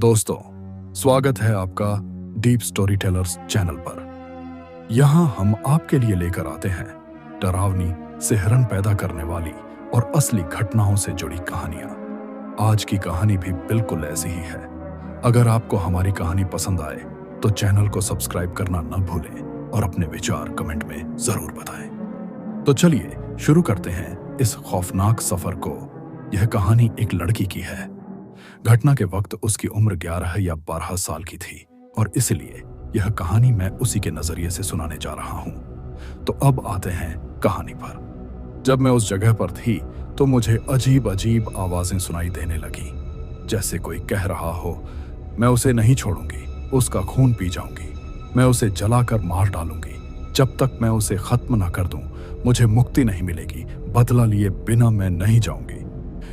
दोस्तों, स्वागत है आपका डीप स्टोरी टेलर्स चैनल पर। यहाँ हम आपके लिए लेकर आते हैं डरावनी, सिहरन पैदा करने वाली और असली घटनाओं से जुड़ी कहानियां। आज की कहानी भी बिल्कुल ऐसी ही है। अगर आपको हमारी कहानी पसंद आए तो चैनल को सब्सक्राइब करना न भूलें और अपने विचार कमेंट में जरूर बताएं। तो चलिए शुरू करते हैं इस खौफनाक सफर को। यह कहानी एक लड़की की है। घटना के वक्त उसकी उम्र 11 या 12 साल की थी और इसलिए यह कहानी मैं उसी के नजरिए से सुनाने जा रहा हूं। तो अब आते हैं कहानी पर। जब मैं उस जगह पर थी तो मुझे अजीब अजीब आवाजें सुनाई देने लगी, जैसे कोई कह रहा हो, मैं उसे नहीं छोड़ूंगी, उसका खून पी जाऊंगी, मैं उसे जलाकर मार डालूंगी, जब तक मैं उसे खत्म न कर दूं मुझे मुक्ति नहीं मिलेगी, बदला लिए बिना मैं नहीं जाऊंगी।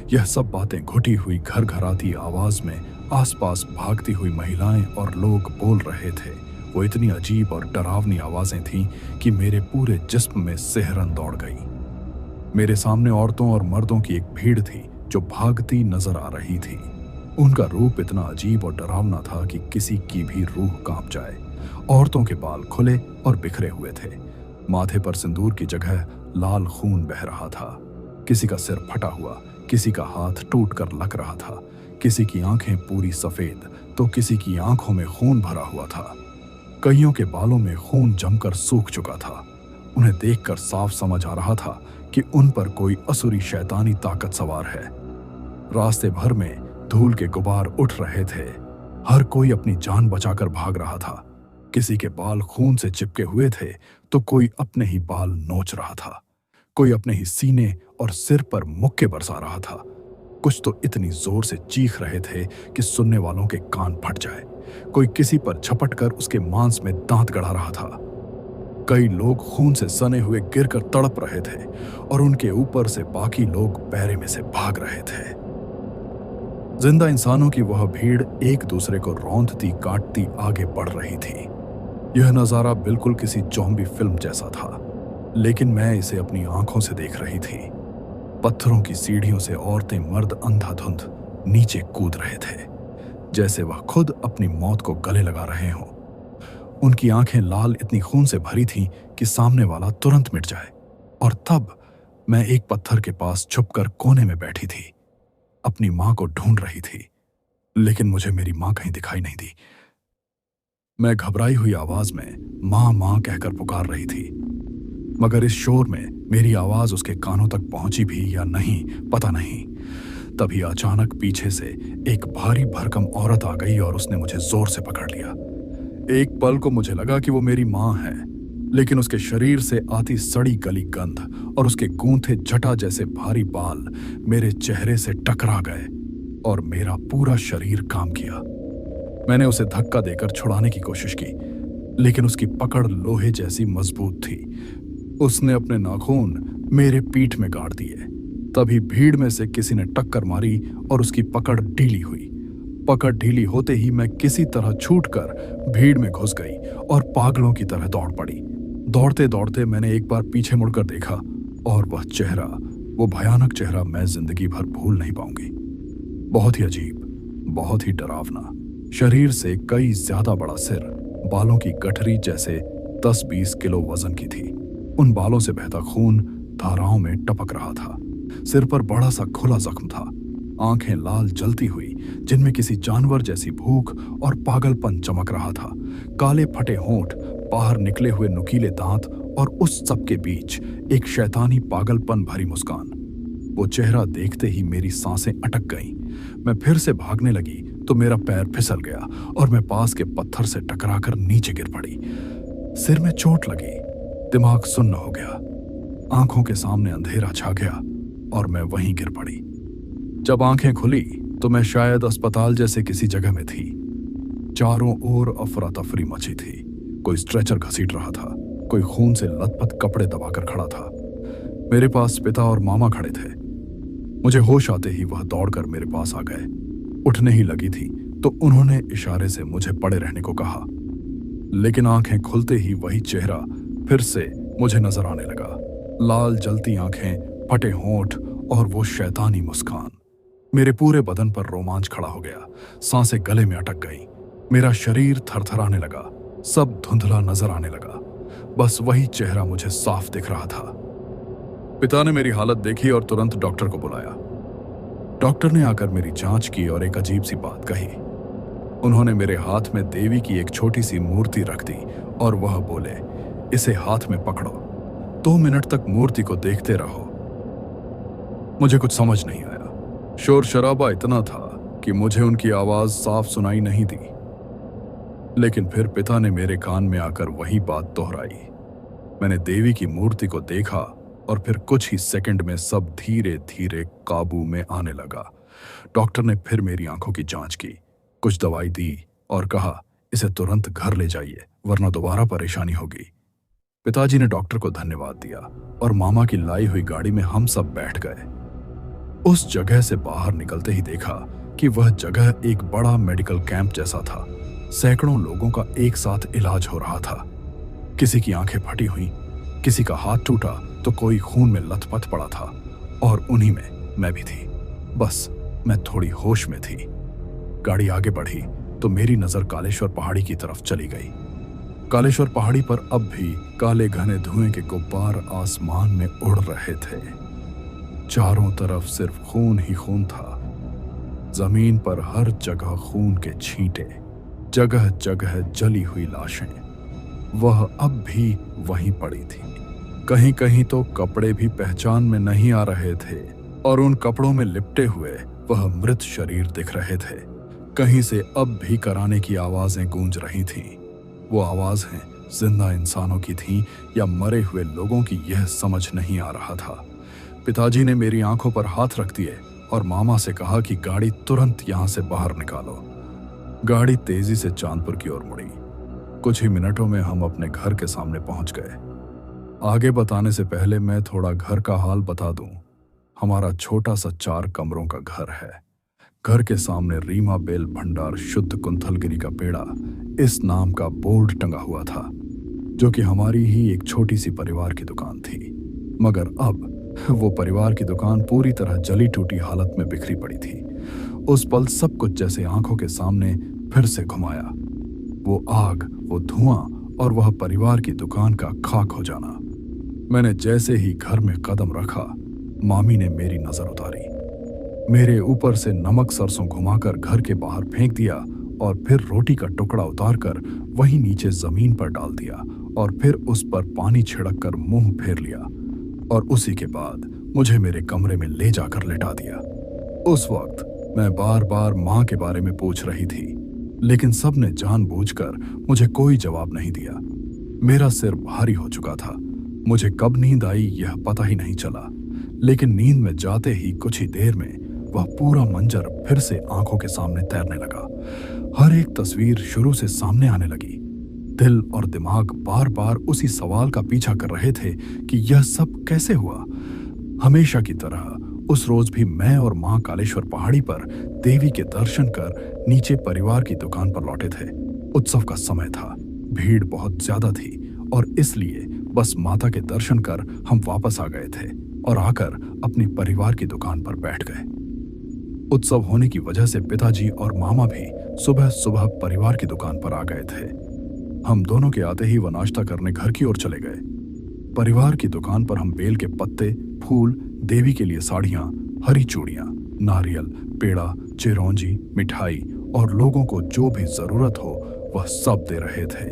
यह सब बातें घुटी हुई घर घराती आवाज में आसपास भागती हुई महिलाएं और लोग बोल रहे थे। वो इतनी अजीब और डरावनी आवाजें थीं कि मेरे पूरे जिस्म में सिहरन दौड़ गई। मेरे सामने औरतों और मर्दों की एक भीड़ थी जो भागती नजर आ रही थी। उनका रूप इतना अजीब और डरावना था कि किसी की भी रूह कांप जाए। औरतों के बाल खुले और बिखरे हुए थे। माथे पर सिंदूर की जगह लाल खून बह रहा था। किसी का सिर फटा हुआ, किसी का हाथ टूट कर लग रहा था, किसी की आंखें पूरी सफेद तो किसी की आंखों में खून भरा हुआ था। कईयों के बालों में खून जमकर सूख चुका था। उन्हें देखकर साफ समझ आ रहा था कि उन पर कोई असुरी शैतानी ताकत सवार है। रास्ते भर में धूल के गुबार उठ रहे थे। हर कोई अपनी जान बचाकर भाग रहा था। किसी के बाल खून से चिपके हुए थे तो कोई अपने ही बाल नोच रहा था। कोई अपने ही सीने और सिर पर मुक्के बरसा रहा था। कुछ तो इतनी जोर से चीख रहे थे कि सुनने वालों के कान फट जाए। कोई किसी पर झपट कर उसके मांस में दांत गड़ा रहा था। कई लोग खून से सने हुए गिरकर तड़प रहे थे और उनके ऊपर से बाकी लोग पैरे में से भाग रहे थे। जिंदा इंसानों की वह भीड़ एक दूसरे को रौंदती काटती आगे बढ़ रही थी। यह नजारा बिल्कुल किसी ज़ॉम्बी फिल्म जैसा था, लेकिन मैं इसे अपनी आंखों से देख रही थी। पत्थरों की सीढ़ियों से औरतें मर्द अंधाधुंध नीचे कूद रहे थे, जैसे वह खुद अपनी मौत को गले लगा रहे हों। उनकी आंखें लाल इतनी खून से भरी थीं कि सामने वाला तुरंत मिट जाए। और तब मैं एक पत्थर के पास छुपकर कोने में बैठी थी, अपनी मां को ढूंढ रही थी, लेकिन मुझे मेरी मां कहीं दिखाई नहीं दी। मैं घबराई हुई आवाज में मां मां कहकर पुकार रही थी, मगर इस शोर में मेरी आवाज उसके कानों तक पहुंची भी या नहीं पता नहीं। तभी अचानक पीछे से एक भारी भरकम औरत आ गई और उसने मुझे जोर से पकड़ लिया। एक पल को मुझे लगा कि वो मेरी मां है, लेकिन उसके शरीर से आती सड़ी गली गंध और उसके गूंथे जटा जैसे भारी बाल मेरे चेहरे से टकरा गए और मेरा पूरा शरीर काम किया। मैंने उसे धक्का देकर छुड़ाने की कोशिश की, लेकिन उसकी पकड़ लोहे जैसी मजबूत थी। उसने अपने नाखून मेरे पीठ में गाड़ दिए। तभी भीड़ में से किसी ने टक्कर मारी और उसकी पकड़ ढीली हुई। पकड़ ढीली होते ही मैं किसी तरह छूटकर भीड़ में घुस गई और पागलों की तरह दौड़ पड़ी। दौड़ते दौड़ते मैंने एक बार पीछे मुड़कर देखा और वह चेहरा, वो भयानक चेहरा मैं जिंदगी भर भूल नहीं पाऊंगी। बहुत ही अजीब, बहुत ही डरावना। शरीर से कई ज्यादा बड़ा सिर, बालों की गठरी जैसे 10-20 किलो वजन की थी। उन बालों से बहता खून धाराओं में टपक रहा था। सिर पर बड़ा सा खुला जख्म था। आंखें लाल जलती हुई, जिनमें किसी जानवर जैसी भूख और पागलपन चमक रहा था। काले फटे होंठ, बाहर निकले हुए नुकीले दांत और उस सब के बीच एक शैतानी पागलपन भरी मुस्कान। वो चेहरा देखते ही मेरी सांसें अटक गईं। मैं फिर से भागने लगी तो मेरा पैर फिसल गया और मैं पास के पत्थर से टकराकर नीचे गिर पड़ी। सिर में चोट लगी, दिमाग सुन्न हो गया, आंखों के सामने अंधेरा छा गया और मैं वहीं गिर पड़ी। जब आंखें खुली तो मैं शायद अस्पताल जैसे किसी जगह में थी। चारों ओर अफरा तफरी मची थी। कोई स्ट्रेचर घसीट रहा था, कोई खून से लथपथ कपड़े दबाकर खड़ा था। मेरे पास पिता और मामा खड़े थे। मुझे होश आते ही वह दौड़कर मेरे पास आ गए। उठने ही लगी थी तो उन्होंने इशारे से मुझे पड़े रहने को कहा, लेकिन आंखें खुलते ही वही चेहरा फिर से मुझे नजर आने लगा। लाल जलती आंखें, फटे होंठ और वो शैतानी मुस्कान। मेरे पूरे बदन पर रोमांच खड़ा हो गया, सांसें गले में अटक गई, मेरा शरीर थरथराने लगा, सब धुंधला नजर आने लगा। बस वही चेहरा मुझे साफ दिख रहा था। पिता ने मेरी हालत देखी और तुरंत डॉक्टर को बुलाया। डॉक्टर ने आकर मेरी जांच की और एक अजीब सी बात कही। उन्होंने मेरे हाथ में देवी की एक छोटी सी मूर्ति रख दी और वह बोले, इसे हाथ में पकड़ो, 2 मिनट तक मूर्ति को देखते रहो। मुझे कुछ समझ नहीं आया। शोर शराबा इतना था कि मुझे उनकी आवाज साफ सुनाई नहीं दी। लेकिन फिर पिता ने मेरे कान में आकर वही बात दोहराई। मैंने देवी की मूर्ति को देखा और फिर कुछ ही सेकंड में सब धीरे धीरे काबू में आने लगा। डॉक्टर ने फिर मेरी आंखों की जांच की, कुछ दवाई दी और कहा, इसे तुरंत घर ले जाइए वरना दोबारा परेशानी होगी। पिताजी ने डॉक्टर को धन्यवाद दिया और मामा की लाई हुई गाड़ी में हम सब बैठ गए। उस जगह से बाहर निकलते ही देखा कि वह जगह एक बड़ा मेडिकल कैंप जैसा था। सैकड़ों लोगों का एक साथ इलाज हो रहा था। किसी की आंखें फटी हुई, किसी का हाथ टूटा तो कोई खून में लथपथ पड़ा था और उन्हीं में मैं भी थी। बस मैं थोड़ी होश में थी। गाड़ी आगे बढ़ी तो मेरी नजर कालेश्वर पहाड़ी की तरफ चली गई। कालेश्वर पहाड़ी पर अब भी काले घने धुएं के गुब्बार आसमान में उड़ रहे थे। चारों तरफ सिर्फ खून ही खून था। जमीन पर हर जगह खून के छींटे, जगह जगह जली हुई लाशें। वह अब भी वहीं पड़ी थी। कहीं कहीं तो कपड़े भी पहचान में नहीं आ रहे थे और उन कपड़ों में लिपटे हुए वह मृत शरीर दिख रहे थे। कहीं से अब भी कराने की आवाजें गूंज रही थीं। वो आवाजें जिंदा इंसानों की थीं या मरे हुए लोगों की, यह समझ नहीं आ रहा था। पिताजी ने मेरी आंखों पर हाथ रख दिए और मामा से कहा कि गाड़ी तुरंत यहां से बाहर निकालो। गाड़ी तेजी से चांदपुर की ओर मुड़ी। कुछ ही मिनटों में हम अपने घर के सामने पहुंच गए। आगे बताने से पहले मैं थोड़ा घर का हाल बता दूं। हमारा छोटा सा 4 कमरों का घर है। घर के सामने रीमा बेल भंडार शुद्ध कुंथलगिरी का पेड़ा इस नाम का बोर्ड टंगा हुआ था, जो कि हमारी ही एक छोटी सी परिवार की दुकान थी। मगर अब वो परिवार की दुकान पूरी तरह जली टूटी हालत में बिखरी पड़ी थी। उस पल सब कुछ जैसे आंखों के सामने फिर से घुमाया। वो आग, वो धुआं और वह परिवार की दुकान का खाक हो जाना। मैंने जैसे ही घर में कदम रखा, मामी ने मेरी नजर उतारी। मेरे ऊपर से नमक सरसों घुमाकर घर के बाहर फेंक दिया और फिर रोटी का टुकड़ा उतारकर वहीं नीचे जमीन पर डाल दिया और फिर उस पर पानी छिड़क कर मुंह फेर लिया और उसी के बाद मुझे मेरे कमरे में ले जाकर लेटा दिया। उस वक्त मैं बार बार मां के बारे में पूछ रही थी, लेकिन सबने जानबूझकर मुझे कोई जवाब नहीं दिया। मेरा सिर भारी हो चुका था। मुझे कब नींद आई यह पता ही नहीं चला, लेकिन नींद में जाते ही कुछ ही देर में वह पूरा मंजर फिर से आंखों के सामने तैरने लगा। हर एक तस्वीर शुरू से सामने आने लगी। दिल और दिमाग बार बार उसी सवाल का पीछा कर रहे थे कि यह सब कैसे हुआ। हमेशा की तरह उस रोज भी मैं और मां कालेश्वर पहाड़ी पर देवी के दर्शन कर नीचे परिवार की दुकान पर लौटे थे। उत्सव का समय था, भीड़ बहुत ज्यादा थी और इसलिए बस माता के दर्शन कर हम वापस आ गए थे और आकर अपनी परिवार की दुकान पर बैठ गए। उत्सव होने की वजह से पिताजी और मामा भी सुबह सुबह परिवार की दुकान पर आ गए थे। हम दोनों के आते ही वह नाश्ता करने घर की ओर चले गए। परिवार की दुकान पर हम बेल के पत्ते, फूल, देवी के लिए साड़ियां, हरी चूड़ियां, नारियल, पेड़ा, चिरौंजी, मिठाई और लोगों को जो भी जरूरत हो वह सब दे रहे थे।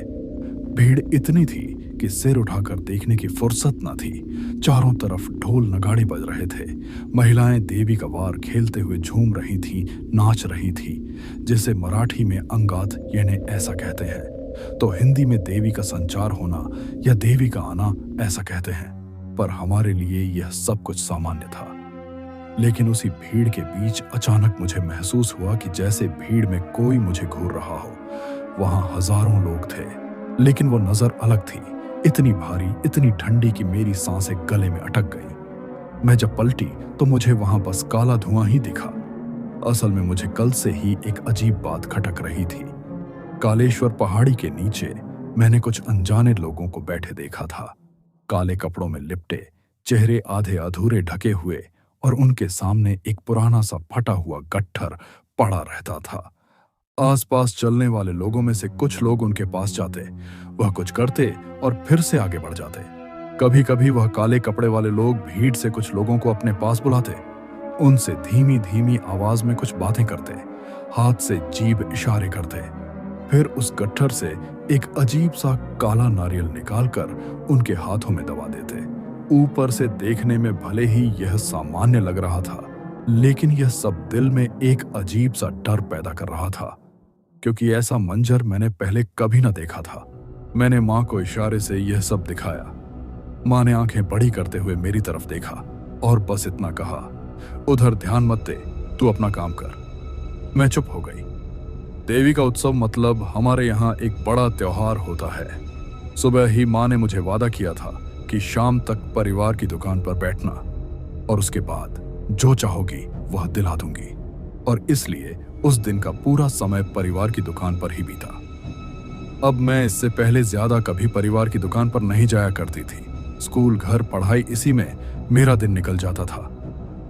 भीड़ इतनी थी कि सिर उठाकर देखने की फुर्सत न थी। चारों तरफ ढोल नगाड़े बज रहे थे। महिलाएं देवी का वार खेलते हुए झूम रही थीं, नाच रही थी। जिसे मराठी में अंगात यानी ऐसा कहते हैं, तो हिंदी में देवी का संचार होना या देवी का आना ऐसा कहते हैं। पर हमारे लिए यह सब कुछ सामान्य था। लेकिन उसी भीड़ के बीच अचानक मुझे महसूस हुआ कि जैसे भीड़ में कोई मुझे घूर रहा हो। वहां हजारों लोग थे, लेकिन वो नजर अलग थी, इतनी भारी, इतनी ठंडी कि मेरी सांसें गले में अटक गई। मैं जब पलटी तो मुझे वहां बस काला धुआं ही दिखा। असल में मुझे कल से ही एक अजीब बात खटक रही थी। कालेश्वर पहाड़ी के नीचे मैंने कुछ अनजाने लोगों को बैठे देखा था। काले कपड़ों में लिपटे, चेहरे आधे अधूरे ढके हुए और उनके सामने एक पुराना सा फटा हुआ गट्ठर पड़ा रहता था। आसपास चलने वाले लोगों में से कुछ लोग उनके पास जाते, वह कुछ करते और फिर से आगे बढ़ जाते। कभी कभी वह काले कपड़े वाले लोग भीड़ से कुछ लोगों को अपने पास बुलाते, उनसे धीमी धीमी आवाज में कुछ बातें करते, हाथ से जीभ इशारे करते, फिर उस गट्ठर से एक अजीब सा काला नारियल निकालकर उनके हाथों में दबा देते। ऊपर से देखने में भले ही यह सामान्य लग रहा था, लेकिन यह सब दिल में एक अजीब सा डर पैदा कर रहा था, क्योंकि ऐसा मंजर मैंने पहले कभी न देखा था। मैंने माँ को इशारे से यह सब दिखाया। माँ ने आंखें बड़ी करते हुए मेरी तरफ देखा और बस इतना कहा, उधर ध्यान मत दे, तू अपना काम कर। मैं चुप हो गई। देवी का उत्सव मतलब हमारे यहाँ एक बड़ा त्योहार होता है। सुबह ही माँ ने मुझे वादा किया था कि शाम तक परिवार की दुकान पर बैठना और उसके बाद जो चाहोगी वह दिला दूंगी, और इसलिए उस दिन का पूरा समय परिवार की दुकान पर ही बीता। अब मैं इससे पहले ज्यादा कभी परिवार की दुकान पर नहीं जाया करती थी। स्कूल, घर, पढ़ाई, इसी में मेरा दिन निकल जाता था।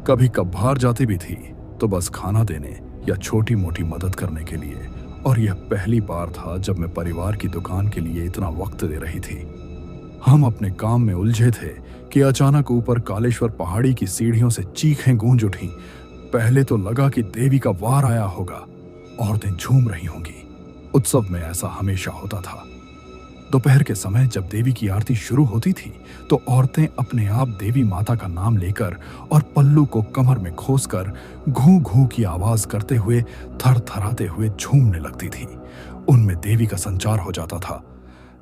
कभी कभार जाती भी थी तो बस खाना देने या छोटी मोटी मदद करने के लिए, और यह पहली बार था जब मैं परिवार की दुकान के लिए इतना वक्त दे रही थी। हम अपने काम में उलझे थे कि अचानक ऊपर कालेश्वर पहाड़ी की सीढ़ियों से चीखें गूंज उठी। पहले तो लगा कि देवी का वार आया होगा, औरतें झूम रही होंगी। उत्सव में ऐसा हमेशा होता था। दोपहर के समय जब देवी की आरती शुरू होती थी तो औरतें अपने आप देवी माता का नाम लेकर और पल्लू को कमर में खोसकर घू घू की आवाज करते हुए थरथराते हुए झूमने लगती थी। उनमें देवी का संचार हो जाता था।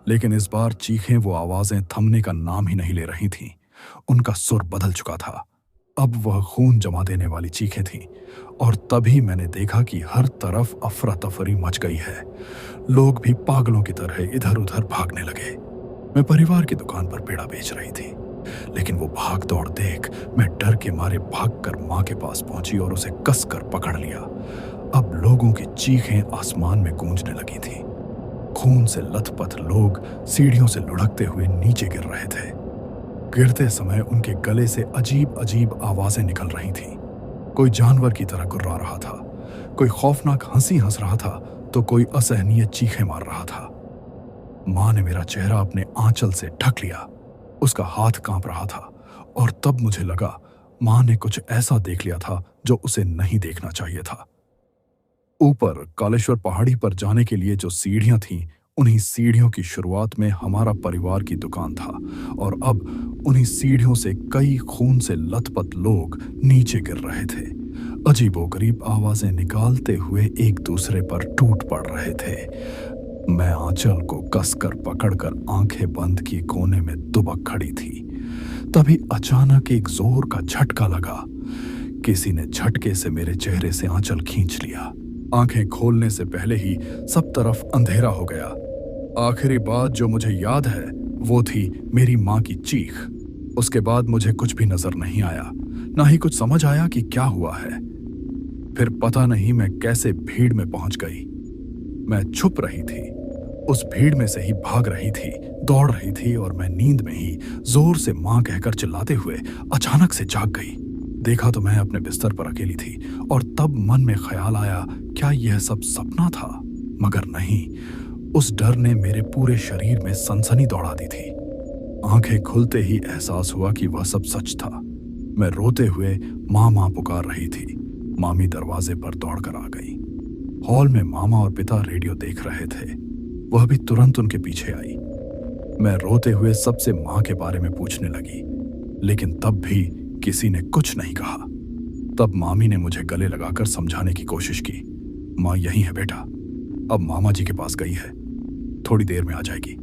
लेकिन इस बार चीखें वो आवाजें थमने का नाम ही नहीं ले रही थीं। उनका सुर बदल चुका था। अब वह खून जमा देने वाली चीखें थीं, और तभी मैंने देखा कि हर तरफ अफरा तफरी मच गई है। लोग भी पागलों की तरह इधर उधर भागने लगे। मैं परिवार की दुकान पर पेड़ा बेच रही थी, लेकिन वो भाग दौड़ देख मैं डर के मारे भागकर माँ के पास पहुंची और उसे कसकर पकड़ लिया। अब लोगों की चीखें आसमान में गूंजने लगी थी। खून से लथपथ लोग सीढ़ियों से लुढ़कते हुए नीचे गिर रहे थे। गिरते समय उनके गले से अजीब अजीब आवाजें निकल रही थीं। कोई जानवर की तरह गुर्रा रहा था, कोई खौफनाक हंसी हंस रहा था, तो कोई असहनीय चीखें मार रहा था। माँ ने मेरा चेहरा अपने आंचल से ढक लिया। उसका हाथ कांप रहा था, और तब मुझे लगा माँ ने कुछ ऐसा देख लिया था जो उसे नहीं देखना चाहिए था। ऊपर कालेश्वर पहाड़ी पर जाने के लिए जो सीढ़ियां थीं, उन्हीं सीढ़ियों की शुरुआत में हमारा परिवार की दुकान था, और अब उन्हीं सीढ़ियों से कई खून से लथपथ लोग नीचे गिर रहे थे। अजीबोगरीब आवाजें निकालते हुए एक दूसरे पर टूट पड़ रहे थे। मैं आंचल को कसकर पकड़कर आंखें बंद किए कोने में दुबक खड़ी थी। तभी अचानक एक जोर का झटका लगा। किसी ने झटके से मेरे चेहरे से आंचल खींच लिया। आंखें खोलने से पहले ही सब तरफ अंधेरा हो गया। आखिरी बात जो मुझे याद है वो थी मेरी माँ की चीख। उसके बाद मुझे कुछ भी नजर नहीं आया, ना ही कुछ समझ आया कि क्या हुआ है। फिर पता नहीं मैं कैसे भीड़ में पहुंच गई। मैं छुप रही थी, उस भीड़ में से ही भाग रही थी, दौड़ रही थी, और मैं नींद में ही जोर से माँ कहकर चिल्लाते हुए अचानक से जाग गई। देखा तो मैं अपने बिस्तर पर अकेली थी, और तब मन में ख्याल आया, क्या यह सब सपना था? मगर नहीं, उस डर ने मेरे पूरे शरीर में सनसनी दौड़ा दी थी। आंखें खुलते ही एहसास हुआ कि वह सब सच था। मैं रोते हुए माँ माँ पुकार रही थी। मामी दरवाजे पर दौड़कर आ गई। हॉल में मामा और पिता रेडियो देख रहे थे। वह भी तुरंत उनके पीछे आई। मैं रोते हुए सबसे माँ के बारे में पूछने लगी, लेकिन तब भी किसी ने कुछ नहीं कहा। तब मामी ने मुझे गले लगाकर समझाने की कोशिश की। माँ यही है बेटा, अब मामा जी के पास गई है, थोड़ी देर में आ जाएगी,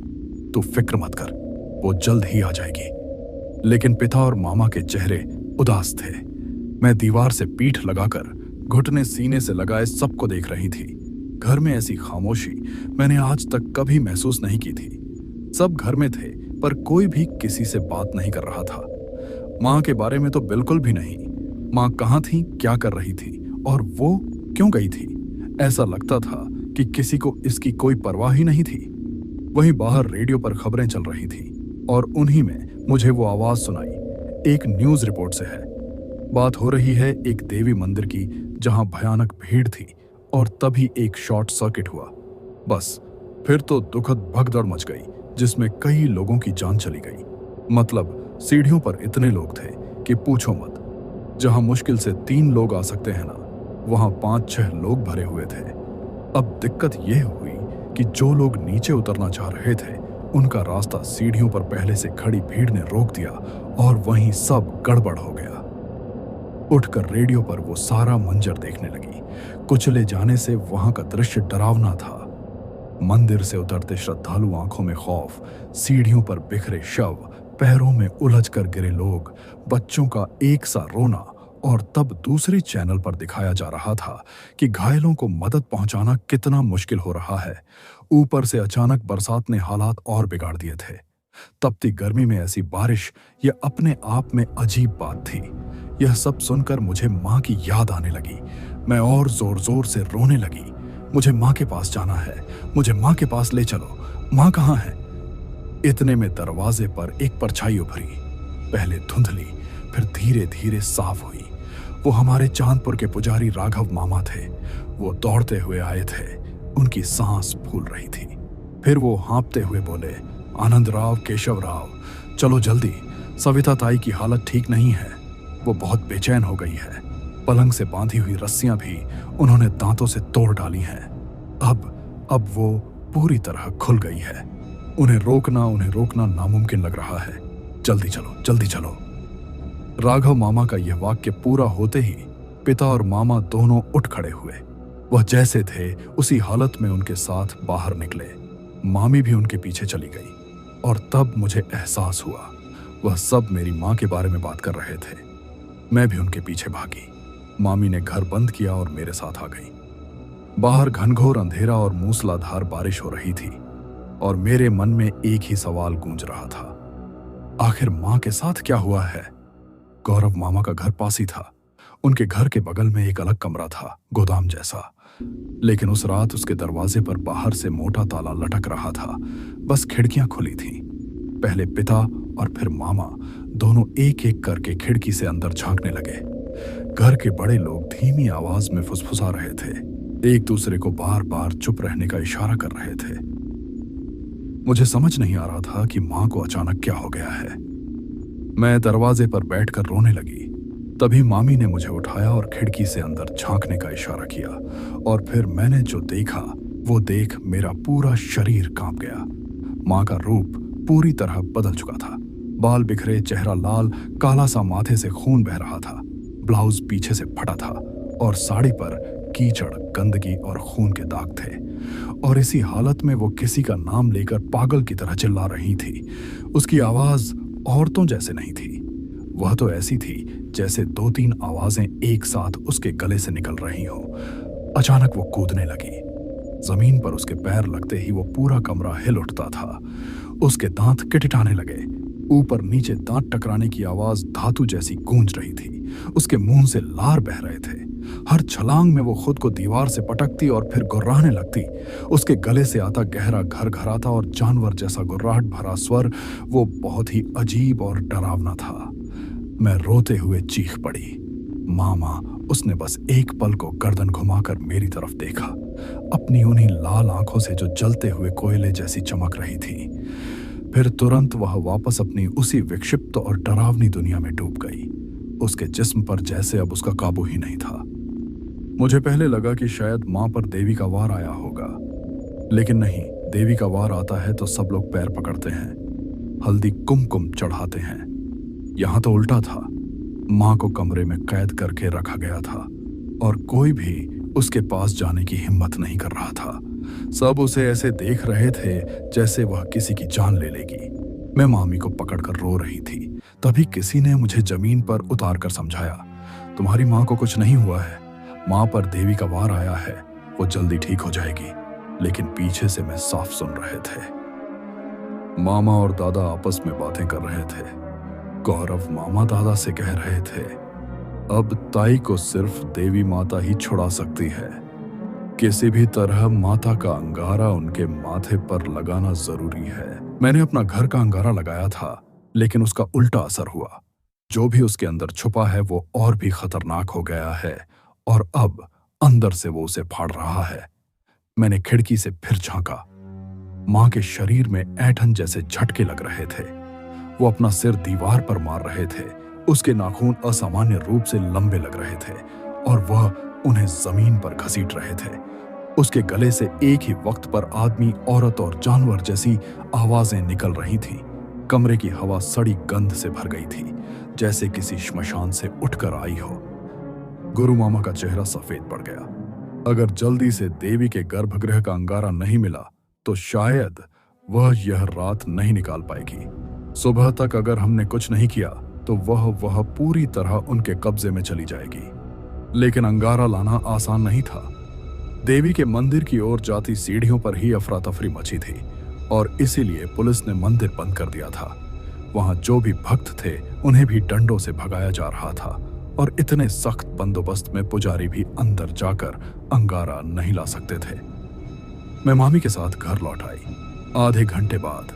तू फिक्र मत कर, वो जल्द ही आ जाएगी। लेकिन पिता और मामा के चेहरे उदास थे। मैं दीवार से पीठ लगाकर घुटने सीने से लगाए सबको देख रही थी। घर में ऐसी खामोशी मैंने आज तक कभी महसूस नहीं की थी। सब घर में थे, पर कोई भी किसी से बात नहीं कर रहा था। माँ के बारे में तो बिल्कुल भी नहीं। माँ कहाँ थी, क्या कर रही थी, और वो क्यों गई थी? ऐसा लगता था कि किसी को इसकी कोई परवाह ही नहीं थी। वहीं बाहर रेडियो पर खबरें चल रही थी, और उन्हीं में मुझे वो आवाज सुनाई, एक न्यूज रिपोर्ट से है। बात हो रही है एक देवी मंदिर की जहां भयानक भीड़ थी और तभी एक शॉर्ट सर्किट हुआ। बस फिर तो दुखद भगदड़ मच गई जिसमें कई लोगों की जान चली गई। मतलब सीढ़ियों पर इतने लोग थे कि पूछो मत। जहां मुश्किल से 3 लोग आ सकते हैं ना, वहां 5-6 लोग भरे हुए थे। अब दिक्कत यह हुई कि जो लोग नीचे उतरना चाह रहे थे उनका रास्ता सीढ़ियों पर पहले से खड़ी भीड़ ने रोक दिया और वहीं सब गड़बड़ हो गया। उठकर रेडियो पर वो सारा मंजर देखने लगी। कुचले जाने से वहां का दृश्य डरावना था। मंदिर से उतरते श्रद्धालु आंखों में खौफ, सीढ़ियों पर बिखरे शव, पैरों में उलझकर गिरे लोग, बच्चों का एक सा रोना। और तब दूसरे चैनल पर दिखाया जा रहा था कि घायलों को मदद पहुंचाना कितना मुश्किल हो रहा है। ऊपर से अचानक बरसात ने हालात और बिगाड़ दिए थे। तपती गर्मी में ऐसी बारिश, यह अपने आप में अजीब बात थी। यह सब सुनकर मुझे माँ की याद आने लगी। मैं और जोर जोर से रोने लगी। मुझे माँ के पास जाना है, मुझे माँ के पास ले चलो, माँ कहाँ है? इतने में दरवाजे पर एक परछाई उभरी। पहले धुंधली, फिर धीरे धीरे साफ हुई। वो हमारे चांदपुर के पुजारी राघव मामा थे। वो दौड़ते हुए आए थे। उनकी सांस फूल रही थी। फिर वो हाँपते हुए बोले, आनंद राव, केशव राव, चलो जल्दी, सविता ताई की हालत ठीक नहीं है। वो बहुत बेचैन हो गई है। पलंग से बांधी हुई रस्सियां भी उन्होंने दांतों से तोड़ डाली हैं। अब वो पूरी तरह खुल गई है। उन्हें रोकना नामुमकिन लग रहा है। जल्दी चलो, जल्दी चलो। राघव मामा का यह वाक्य पूरा होते ही पिता और मामा दोनों उठ खड़े हुए। वह जैसे थे उसी हालत में उनके साथ बाहर निकले। मामी भी उनके पीछे चली गई और तब मुझे एहसास हुआ वह सब मेरी माँ के बारे में बात कर रहे थे। मैं भी उनके पीछे भागी। मामी ने घर बंद किया और मेरे साथ आ गई। बाहर घनघोर अंधेरा और मूसलाधार बारिश हो रही थी और मेरे मन में एक ही सवाल गूंज रहा था, आखिर माँ के साथ क्या हुआ है? गौरव मामा का घर पास ही था। उनके घर के बगल में एक अलग कमरा था, गोदाम जैसा। लेकिन उस रात उसके दरवाजे पर बाहर से मोटा ताला लटक रहा था। बस खिड़कियां खुली थीं। पहले पिता और फिर मामा दोनों एक एक करके खिड़की से अंदर झांकने लगे। घर के बड़े लोग धीमी आवाज में फुसफुसा रहे थे, एक दूसरे को बार बार चुप रहने का इशारा कर रहे थे। मुझे समझ नहीं आ रहा था कि मां को अचानक क्या हो गया है। मैं दरवाजे पर बैठकर रोने लगी। तभी मामी ने मुझे उठाया और खिड़की से अंदर झांकने का इशारा किया और फिर मैंने जो देखा वो देख मेरा पूरा शरीर कांप गया। मां का रूप पूरी तरह बदल चुका था। बाल बिखरे, चेहरा लाल, काला सा, माथे से खून बह रहा था। ब्लाउज पीछे से फटा था और साड़ी पर कीचड़, गंदगी और खून के दाग थे। और इसी हालत में वो किसी का नाम लेकर पागल की तरह चिल्ला रही थी। उसकी आवाज औरतों जैसे नहीं थी। वह तो ऐसी थी जैसे 2-3 आवाजें एक साथ उसके गले से निकल रही हो। अचानक वो कूदने लगी। जमीन पर उसके पैर लगते ही वो पूरा कमरा हिल उठता था। उसके दांत किटकिटाने लगे। ऊपर नीचे दांत टकराने की आवाज धातु जैसी गूंज रही थी। उसके मुंह से लार बह रहे थे। हर छलांग में वो खुद को दीवार से पटकती और फिर गुर्राने लगती। उसके गले से आता गहरा घरघराता और जानवर जैसा गुर्राहट भरा स्वर वो बहुत ही अजीब और डरावना था। मैं रोते हुए चीख पड़ी, मामा। उसने बस एक पल को गर्दन घुमाकर मेरी तरफ देखा, अपनी उन्हीं लाल आंखों से जो जलते हुए कोयले जैसी चमक रही थी। फिर तुरंत वह वापस अपनी उसी विक्षिप्त और डरावनी दुनिया में डूब गई। उसके जिस्म पर जैसे अब उसका काबू ही नहीं था। मुझे पहले लगा कि शायद मां पर देवी का वार आया होगा, लेकिन नहीं। देवी का वार आता है तो सब लोग पैर पकड़ते हैं, हल्दी कुमकुम चढ़ाते हैं। यहां तो उल्टा था। मां को कमरे में कैद करके रखा गया था और कोई भी उसके पास जाने की हिम्मत नहीं कर रहा था। सब उसे ऐसे देख रहे थे जैसे वह किसी की जान ले लेगी। मैं मामी को पकड़कर रो रही थी। तभी किसी ने मुझे जमीन पर उतार कर समझाया, तुम्हारी माँ को कुछ नहीं हुआ है, माँ पर देवी का वार आया है, वो जल्दी ठीक हो जाएगी। लेकिन पीछे से मैं साफ सुन रहे थे। मामा और दादा आपस में बातें कर रहे थे। गौरव मामा दादा से कह रहे थे, अब ताई को सिर्फ देवी माता ही छुड़ा सकती है। किसी भी तरह माता का अंगारा उनके माथे पर लगाना जरूरी है। मैंने अपना घर का अंगारा लगाया था, लेकिन उसका उल्टा असर हुआ। जो भी उसके अंदर छुपा है वो और भी खतरनाक हो गया है और अब अंदर से वो उसे फाड़ रहा है। मैंने खिड़की से फिर झांका। मां के शरीर में ऐंठन जैसे झटके लग रहे थे। वो अपना सिर दीवार पर मार रहे थे। उसके नाखून असामान्य रूप से लंबे लग रहे थे और वह उन्हें जमीन पर घसीट रहे थे। उसके गले से एक ही वक्त पर आदमी, औरत और जानवर जैसी आवाजें निकल रही थीं। कमरे की हवा सड़ी गंध से भर गई थी, जैसे किसी श्मशान से उठकर आई हो। गुरु मामा का चेहरा सफेद पड़ गया। अगर जल्दी से देवी के गर्भगृह का अंगारा नहीं मिला तो शायद वह यह रात नहीं निकाल पाएगी। सुबह तक अगर हमने कुछ नहीं किया तो वह पूरी तरह उनके कब्जे में चली जाएगी। लेकिन अंगारा लाना आसान नहीं था। देवी के मंदिर की ओर जाती सीढ़ियों पर ही अफरा तफरी मची थी और इसीलिए पुलिस ने मंदिर बंद कर दिया था। वहां जो भी भक्त थे उन्हें भी डंडों से भगाया जा रहा था और इतने सख्त बंदोबस्त में पुजारी भी अंदर जाकर अंगारा नहीं ला सकते थे। मैं मामी के साथ घर लौट आई। आधे घंटे बाद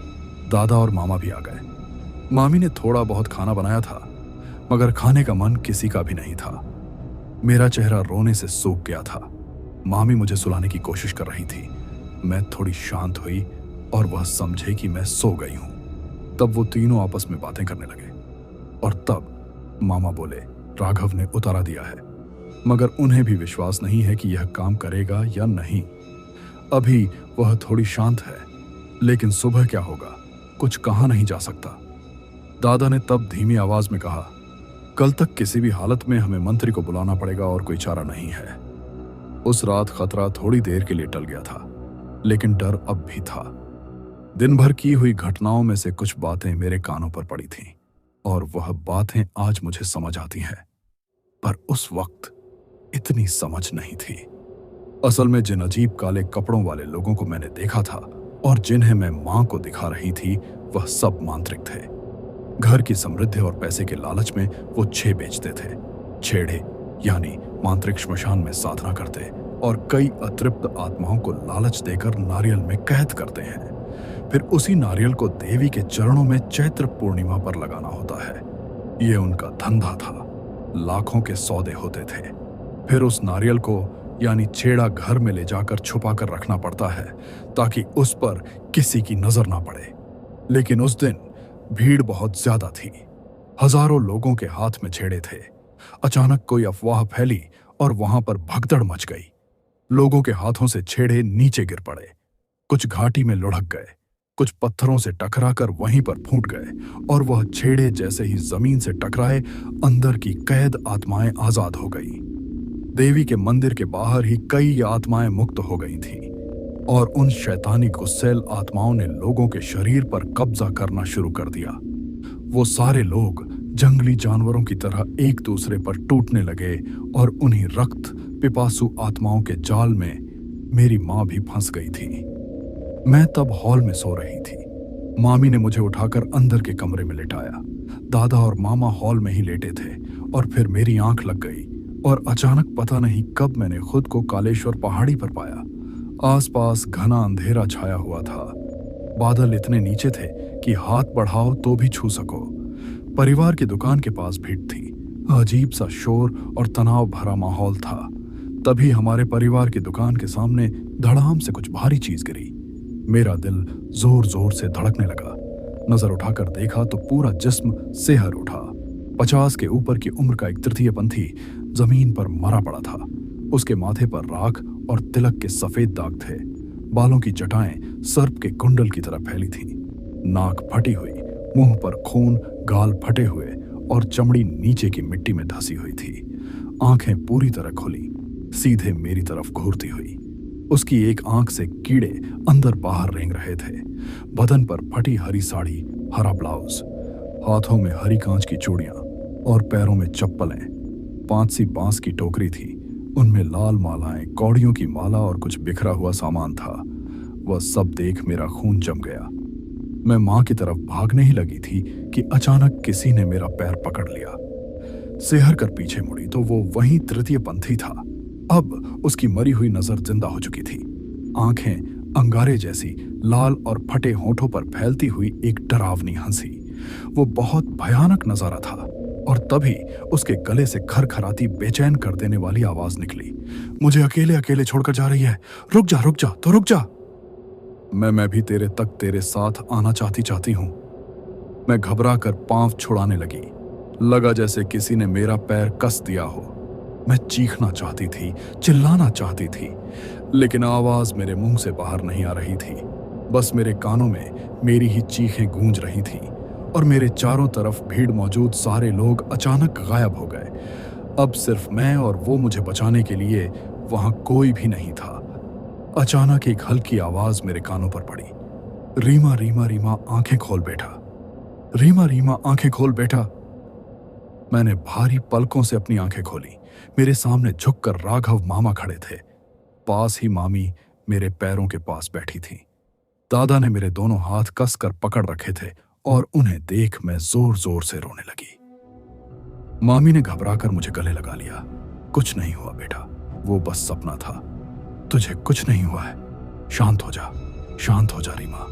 दादा और मामा भी आ गए। मामी ने थोड़ा बहुत खाना बनाया था, मगर खाने का मन किसी का भी नहीं था। मेरा चेहरा रोने से सूख गया था। मामी मुझे सुलाने की कोशिश कर रही थी। मैं थोड़ी शांत हुई और वह समझे कि मैं सो गई हूं। तब वो तीनों आपस में बातें करने लगे और तब मामा बोले, राघव ने उतारा दिया है, मगर उन्हें भी विश्वास नहीं है कि यह काम करेगा या नहीं। अभी वह थोड़ी शांत है, लेकिन सुबह क्या होगा कुछ कहा नहीं जा सकता। दादा ने तब धीमी आवाज में कहा, कल तक किसी भी हालत में हमें मंत्री को बुलाना पड़ेगा और कोई चारा नहीं है। उस रात खतरा थोड़ी देर के लिए टल गया था, लेकिन डर अब भी था। दिन भर की हुई घटनाओं में से कुछ बातें मेरे कानों पर पड़ी थीं और वह बातें आज मुझे समझ आती हैं, पर उस वक्त इतनी समझ नहीं थी। असल में जिन अजीब काले कपड़ों वाले लोगों को मैंने देखा था और जिन्हें मैं मां को दिखा रही थी, वह सब मांत्रिक थे। घर की समृद्धि और पैसे के लालच में वो छे बेचते थे। छेड़े यानी मांत्रिक श्मशान में साधना करते और कई अतृप्त आत्माओं को लालच देकर नारियल में कैद करते हैं। फिर उसी नारियल को देवी के चरणों में चैत्र पूर्णिमा पर लगाना होता है। ये उनका धंधा था। लाखों के सौदे होते थे। फिर उस नारियल को यानी छेड़ा घर में ले जाकर छुपा कर रखना पड़ता है ताकि उस पर किसी की नजर ना पड़े। लेकिन उस दिन भीड़ बहुत ज्यादा थी। हजारों लोगों के हाथ में छेड़े थे। अचानक कोई अफवाह फैली और वहां पर भगदड़ मच गई। लोगों के हाथों से छेड़े नीचे गिर पड़े। कुछ घाटी में लुढ़क गए, कुछ पत्थरों से टकराकर वहीं पर फूट गए और वह छेड़े जैसे ही जमीन से टकराए, अंदर की कैद आत्माएं आजाद हो गई। देवी के मंदिर के बाहर ही कई आत्माएं मुक्त हो गई थीं और उन शैतानी गुस्सैल आत्माओं ने लोगों के शरीर पर कब्जा करना शुरू कर दिया। वो सारे लोग जंगली जानवरों की तरह एक दूसरे पर टूटने लगे और उन्हीं रक्त पिपासु आत्माओं के जाल में मेरी मां भी फंस गई थी। मैं तब हॉल में सो रही थी। मामी ने मुझे उठाकर अंदर के कमरे में लेटाया। दादा और मामा हॉल में ही लेटे थे और फिर मेरी आंख लग गई और अचानक पता नहीं कब मैंने खुद को कालेश्वर पहाड़ी पर पाया। आसपास घना अंधेरा छाया हुआ था। बादल इतने नीचे थे कि हाथ बढ़ाओ तो भी छू सको। परिवार की दुकान के पास भीड़ थी। अजीब सा शोर और तनाव भरा माहौल था। तभी हमारे परिवार की दुकान के सामने धड़ाम से कुछ भारी चीज गिरी। मेरा दिल जोर जोर से धड़कने लगा। नजर उठाकर देखा तो पूरा जिस्म सेहर उठा। 50 के ऊपर की उम्र का एक तृतीयपंथी जमीन पर मरा पड़ा था। उसके माथे पर राख और तिलक के सफेद दाग थे। बालों की जटाएं सर्प के कुंडल की तरह फैली थीं। नाक फटी हुई, मुंह पर खून, गाल फटे हुए और चमड़ी नीचे की मिट्टी में धसी हुई थी। आंखें पूरी तरह खुली, सीधे मेरी तरफ घूरती हुई। उसकी एक आंख से कीड़े अंदर बाहर रेंग रहे थे। बदन पर फटी हरी साड़ी, हरा ब्लाउज, हाथों में हरी कांच की चूड़ियां और पैरों में चप्पलें। 5 सी बांस की टोकरी थी, उनमें लाल मालाएं, कौड़ियों की माला और कुछ बिखरा हुआ सामान था। वह सब देख मेरा खून जम गया। मैं मां की तरफ भागने ही लगी थी कि अचानक किसी ने मेरा पैर पकड़ लिया। सेहर कर पीछे मुड़ी तो वो वही तृतीयपंथी था। अब उसकी मरी हुई नजर जिंदा हो चुकी थी। आंखें अंगारे जैसी लाल और फटे होठों पर फैलती हुई एक डरावनी हंसी। वो बहुत भयानक नजारा था और तभी उसके गले से खरखराती बेचैन कर देने वाली आवाज निकली, मुझे अकेले अकेले छोड़कर जा रही है, रुक जा तो रुक जा। मैं भी तेरे तक तेरे साथ आना चाहती हूं। मैं घबरा कर पांव छुड़ाने लगी। लगा जैसे किसी ने मेरा पैर कस दिया हो। मैं चीखना चाहती थी, चिल्लाना चाहती थी, लेकिन आवाज मेरे मुंह से बाहर नहीं आ रही थी। बस मेरे कानों में मेरी ही चीखें गूंज रही थीं और मेरे चारों तरफ भीड़ मौजूद सारे लोग अचानक गायब हो गए। अब सिर्फ मैं और वो मुझे बचाने के लिए वहां कोई भी नहीं था। अचानक एक हल्की आवाज मेरे कानों पर पड़ी, रीमा रीमा रीमा आंखें खोल बेटा, रीमा रीमा आंखें खोल बेटा। मैंने भारी पलकों से अपनी आंखें खोली। मेरे सामने झुककर राघव मामा खड़े थे। पास ही मामी मेरे पैरों के पास बैठी थी। दादा ने मेरे दोनों हाथ कसकर पकड़ रखे थे और उन्हें देख मैं जोर जोर से रोने लगी। मामी ने घबराकर मुझे गले लगा लिया। कुछ नहीं हुआ बेटा, वो बस सपना था, तुझे कुछ नहीं हुआ है, शांत हो जा रीमा।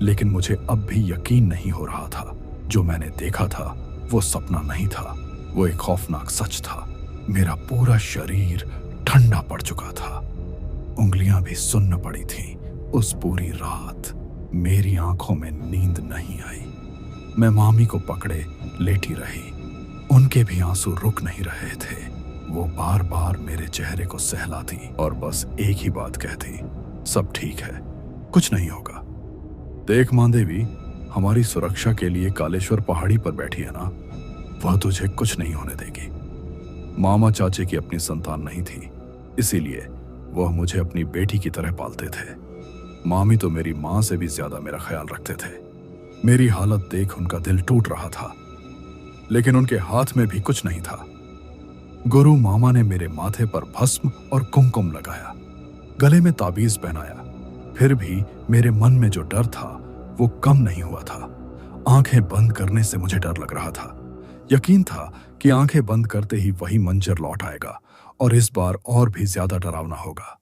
लेकिन मुझे अब भी यकीन नहीं हो रहा था। जो मैंने देखा था वो सपना नहीं था, वो एक खौफनाक सच था। मेरा पूरा शरीर ठंडा पड़ चुका था, उंगलियां भी सुन्न पड़ी थीं। उस पूरी रात मेरी आंखों में नींद नहीं आई। मैं मामी को पकड़े लेटी रही। उनके भी आंसू रुक नहीं रहे थे। वो बार बार मेरे चेहरे को सहलाती और बस एक ही बात कहती, सब ठीक है, कुछ नहीं होगा। देख मां देवी, हमारी सुरक्षा के लिए कालेश्वर पहाड़ी पर बैठी है ना, वह तुझे कुछ नहीं होने देगी। मामा चाचे की अपनी संतान नहीं थी, इसीलिए वह मुझे अपनी बेटी की तरह पालते थे। मामी तो मेरी मां से भी ज्यादा मेरा ख्याल रखते थे। मेरी हालत देख उनका दिल टूट रहा था, लेकिन उनके हाथ में भी कुछ नहीं था। गुरु मामा ने मेरे माथे पर भस्म और कुमकुम लगाया, गले में ताबीज पहनाया। फिर भी मेरे मन में जो डर था वो कम नहीं हुआ था। आंखें बंद करने से मुझे डर लग रहा था। यकीन था कि आंखें बंद करते ही वही मंजर लौट आएगा और इस बार और भी ज्यादा डरावना होगा।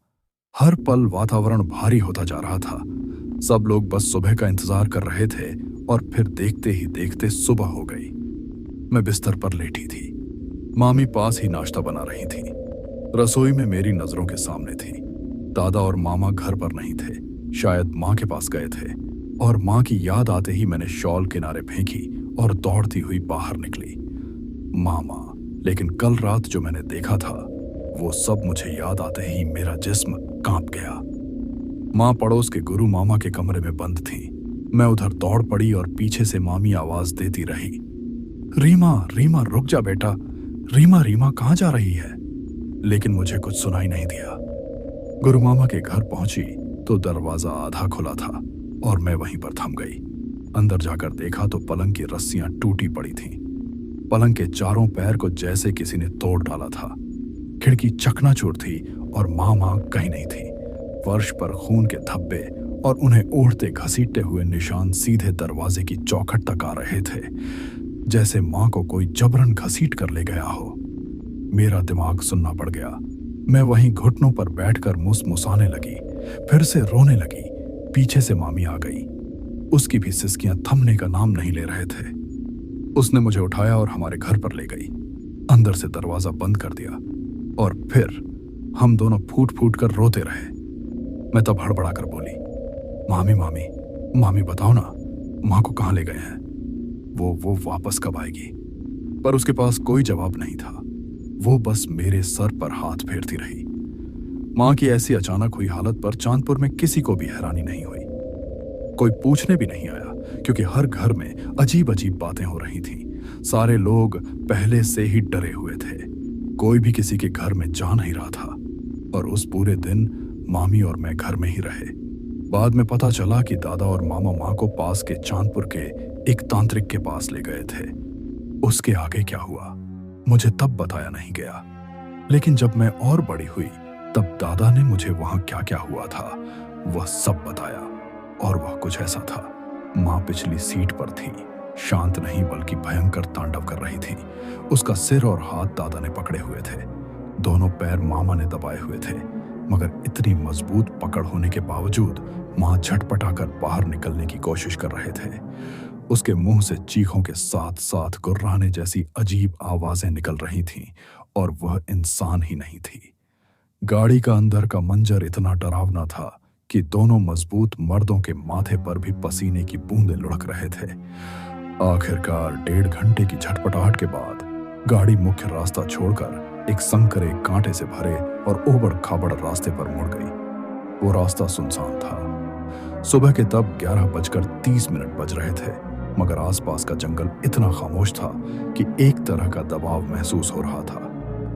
हर पल वातावरण भारी होता जा रहा था। सब लोग बस सुबह का इंतजार कर रहे थे और फिर देखते ही देखते सुबह हो गई। मैं बिस्तर पर लेटी थी। मामी पास ही नाश्ता बना रही थी। रसोई में मेरी नजरों के सामने थी। दादा और मामा घर पर नहीं थे, शायद माँ के पास गए थे। और माँ की याद आते ही मैंने शॉल किनारे फेंकी और दौड़ती हुई बाहर निकली। मामा, लेकिन कल रात जो मैंने देखा था वो सब मुझे याद आते ही मेरा जिस्म कांप गया। माँ पड़ोस के गुरु मामा के कमरे में बंद थी। मैं उधर दौड़ पड़ी और पीछे से मामी आवाज देती रही, रीमा रीमा रुक जा बेटा, रीमा रीमा कहाँ जा रही है। लेकिन मुझे कुछ सुनाई नहीं दिया। गुरु मामा के घर पहुंची तो दरवाजा आधा खुला था और मैं वहीं पर थम गई। अंदर जाकर देखा तो पलंग की रस्सियां टूटी पड़ी थीं। पलंग के चारों पैर को जैसे किसी ने तोड़ डाला था। खिड़की चकनाचूर थी और मामा कहीं नहीं थी। फर्श पर खून के धब्बे और उन्हें ओढ़ते घसीटते हुए निशान सीधे दरवाजे की चौखट तक आ रहे थे, जैसे मां को कोई जबरन घसीट कर ले गया हो। मेरा दिमाग सुनना पड़ गया। मैं वहीं घुटनों पर बैठकर मुसमुसाने लगी, फिर से रोने लगी। पीछे से मामी आ गई। उसकी भी सिसकियां थमने का नाम नहीं ले रहे थे। उसने मुझे उठाया और हमारे घर पर ले गई। अंदर से दरवाजा बंद कर दिया और फिर हम दोनों फूट फूट कर रोते रहे। मैं तब हड़बड़ाकर बोली, मामी मामी मामी बताओ ना, माँ को कहाँ ले गए हैं? वो वापस कब आएगी? पर उसके पास कोई जवाब नहीं था। वो बस मेरे सर पर हाथ फेरती रही। माँ की ऐसी अचानक हुई हालत पर चांदपुर में किसी को भी हैरानी नहीं हुई। कोई पूछने भी नहीं आया, क्योंकि हर घर में अजीब अजीब बातें हो रही थीं। सारे लोग पहले से ही डरे हुए थे। कोई भी किसी के घर में जा नहीं रहा था और उस पूरे दिन मामी और मैं घर में ही रहे। बाद में पता चला कि दादा और मामा माँ को पास के चांदपुर के एक तांत्रिक के पास ले गए थे। उसके आगे क्या हुआ मुझे तब बताया नहीं गया, लेकिन जब मैं और बड़ी हुई तब दादा ने मुझे वहां क्या क्या हुआ था वह सब बताया। और वह कुछ ऐसा था। माँ पिछली सीट पर थी, शांत नहीं बल्कि भयंकर तांडव कर रही थी। उसका सिर और हाथ दादा ने पकड़े हुए थे। दोनों पैर मामा ने दबाए हुए थे, मगर इतनी मजबूत पकड़ होने के बावजूद माँ झटपटाकर बाहर निकलने की कोशिश कर रहे थे। उसके मुंह से चीखों के साथ साथ गुर्राने जैसी अजीब आवाजें निकल रही थीं और वह इंसान ही नहीं थी। गाड़ी का अंदर का मंजर इतना डरावना था कि दोनों मजबूत मर्दों के माथे पर भी पसीने की बूंदें लुढ़क रहे थे। आखिरकार 1.5 घंटे की झटपटाहट के बाद गाड़ी मुख्य रास्ता छोड़कर एक संकरे कांटे से भरे और ओबड़ खाबड़ रास्ते पर मुड़ गई। वो रास्ता सुनसान था। सुबह के तब 11:30 बज रहे थे, मगर आसपास का जंगल इतना खामोश था कि एक तरह का दबाव महसूस हो रहा था।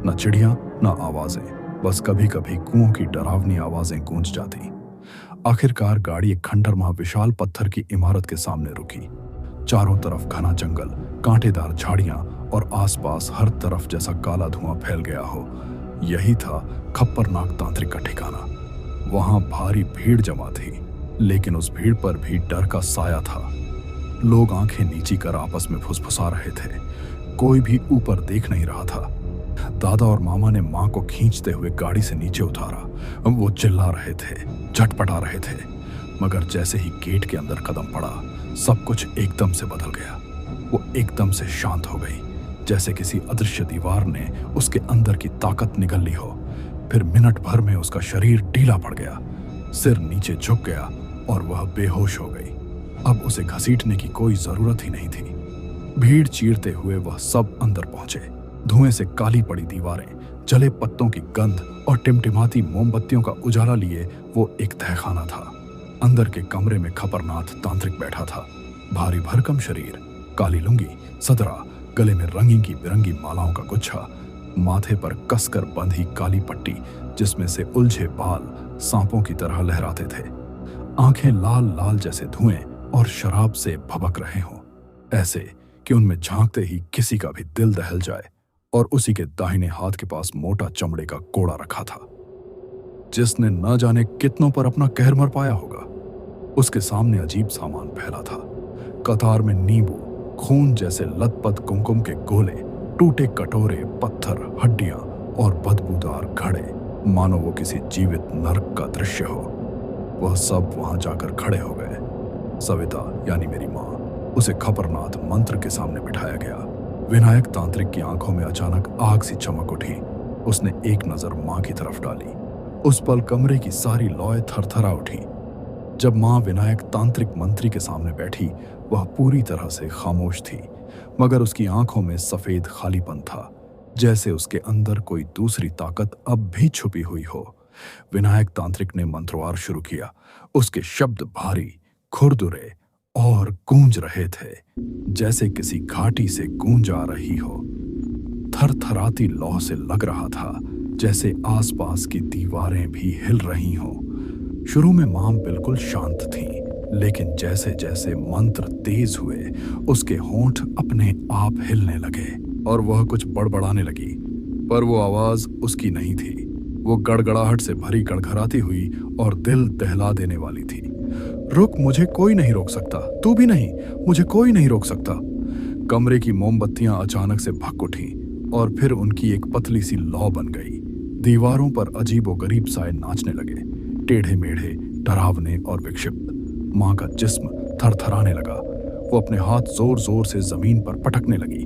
न चिड़िया न आवाजें, बस कभी कभी कुओं की डरावनी आवाजें गूंज जाती। आखिरकार गाड़ी एक खंडरमाह विशाल पत्थर की इमारत के सामने रुकी। चारों तरफ घना जंगल, कांटेदार झाड़ियां और आसपास हर तरफ जैसा काला धुआं फैल गया हो। यही था खप्परनाक तांत्रिक का ठिकाना। वहां भारी भीड़ जमा थी, लेकिन उस भीड़ पर भी डर का साया था। लोग आंखें नीची कर आपस में फुसफुसा रहे थे। कोई भी ऊपर देख नहीं रहा था। दादा और मामा ने मां को खींचते हुए गाड़ी से नीचे उतारा। वो चिल्ला रहे थे, झटपटा रहे थे, मगर जैसे ही गेट के अंदर कदम पड़ा, सब कुछ एकदम से बदल गया। वो एकदम से शांत हो गई, जैसे किसी अदृश्य दीवार ने उसके अंदर की ताकत निगल ली हो। फिर मिनट भर में उसका शरीर ढीला पड़ गया, सिर नीचे झुक गया और वह बेहोश हो गई। अब उसे घसीटने की कोई जरूरत ही नहीं थी। भीड़ चीरते हुए वह सब अंदर पहुंचे। धुएं से काली पड़ी दीवारें, जले पत्तों की गंध और टिमटिमाती मोमबत्तियों का उजाला लिए वो एक तहखाना था। अंदर के कमरे में खपरनाथ तांत्रिक बैठा था। भारी भरकम शरीर, काली लुंगी, सदरा, गले में रंगीन की बिरंगी मालाओं का गुच्छा, माथे पर कसकर बंधी काली पट्टी जिसमें से उलझे बाल सांपों की तरह लहराते थे। आंखें लाल लाल जैसे धुएं और शराब से भभक रहे हों, ऐसे कि उनमें झांकते ही किसी का भी दिल दहल जाए। और उसी के दाहिने हाथ के पास मोटा चमड़े का कोड़ा रखा था, जिसने न जाने कितनों पर अपना कहर मर पाया होगा। उसके सामने अजीब सामान फैला था। कतार में नींबू, खून जैसे लथपथ कुमकुम के गोले, टूटे कटोरे, पत्थर, हड्डियां और बदबूदार घड़े, मानो वो किसी जीवित नरक का दृश्य हो। वह सब वहां जाकर खड़े हो गए। सविता यानी मेरी माँ, उसे खपरनाथ मंत्र के सामने बिठाया गया। विनायक तांत्रिक की आंखों में अचानक आग सी चमक उठी। उसने एक नजर मां की तरफ डाली। उस पल कमरे की सारी लौ थरथरा उठी। जब मां विनायक तांत्रिक मंत्री के सामने बैठी, वह पूरी तरह से खामोश थी, मगर उसकी आंखों में सफेद खालीपन था, जैसे उसके अंदर कोई दूसरी ताकत अब भी छुपी हुई हो। विनायक तांत्रिक ने मंत्रवार शुरू किया। उसके शब्द भारी, खुरदुरे और गूंज रहे थे, जैसे किसी घाटी से गूंज आ रही हो। थरथराती लौ से लग रहा था जैसे आसपास की दीवारें भी हिल रही हों। शुरू में मां बिल्कुल शांत थी, लेकिन जैसे जैसे मंत्र तेज हुए, उसके होंठ अपने आप हिलने लगे और वह कुछ बड़बड़ाने लगी। पर वो आवाज उसकी नहीं थी। वो गड़गड़ाहट से भरी गड़गड़ाती हुई और दिल दहला देने वाली थी। रुक, मुझे कोई नहीं रोक सकता, तू भी नहीं, मुझे कोई नहीं रोक सकता। कमरे की मोमबत्तियां अचानक से भड़क उठी और फिर उनकी एक पतली सी लौ बन गई। दीवारों पर अजीबोगरीब साए नाचने लगे, टेढ़े मेढ़े, डरावने और विक्षिप्त। मां का जिस्म थरथराने लगा। वो अपने हाथ जोर जोर से जमीन पर पटकने लगी।